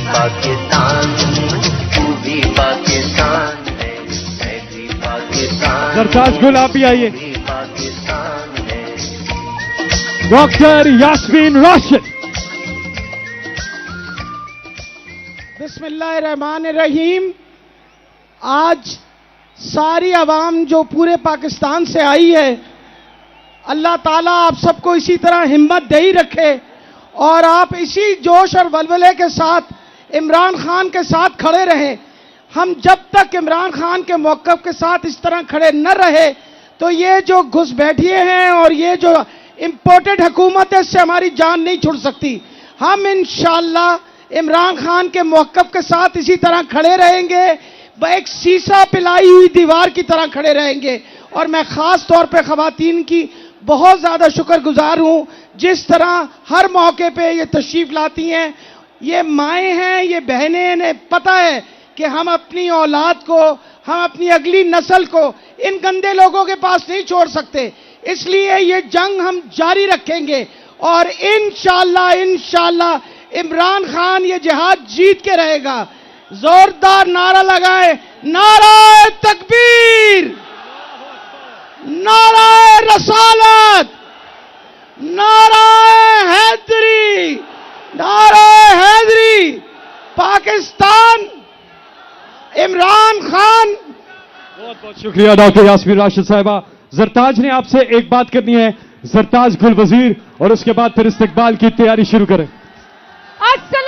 پاکستان تو بھی پاکستان ہے، میں بھی پاکستان، زرتاج گل آپ بھی آئیے. بھی پاکستان ہے. ڈاکٹر یاسمین راشد. بسم اللہ الرحمن الرحیم. آج ساری عوام جو پورے پاکستان سے آئی ہے، اللہ تعالیٰ آپ سب کو اسی طرح ہمت دے ہی رکھے اور آپ اسی جوش اور ولولے کے ساتھ عمران خان کے ساتھ کھڑے رہیں. ہم جب تک عمران خان کے موقف کے ساتھ اس طرح کھڑے نہ رہے تو یہ جو گھس بیٹھیے ہیں اور یہ جو امپورٹڈ حکومت ہے، اس سے ہماری جان نہیں چھڑ سکتی. ہم انشاءاللہ عمران خان کے موقف کے ساتھ اسی طرح کھڑے رہیں گے، ایک سیسا پلائی ہوئی دیوار کی طرح کھڑے رہیں گے. اور میں خاص طور پہ خواتین کی بہت زیادہ شکر گزار ہوں، جس طرح ہر موقع پہ یہ تشریف لاتی ہیں. یہ مائیں ہیں، یہ بہنیں، انہیں پتہ ہے کہ ہم اپنی اولاد کو، ہم اپنی اگلی نسل کو ان گندے لوگوں کے پاس نہیں چھوڑ سکتے. اس لیے یہ جنگ ہم جاری رکھیں گے اور انشاءاللہ عمران خان یہ جہاد جیت کے رہے گا. زوردار نعرہ لگائیں، نعرہ تکبیر، نعرہ رسالت، نعرہ حیدری، نعرہ حیدری. پاکستان، عمران خان. بہت بہت شکریہ ڈاکٹر یاسمین راشد صاحبہ. زرتاج نے آپ سے ایک بات کرنی ہے. زرتاج گل وزیر، اور اس کے بعد پھر استقبال کی تیاری شروع کریں. السلام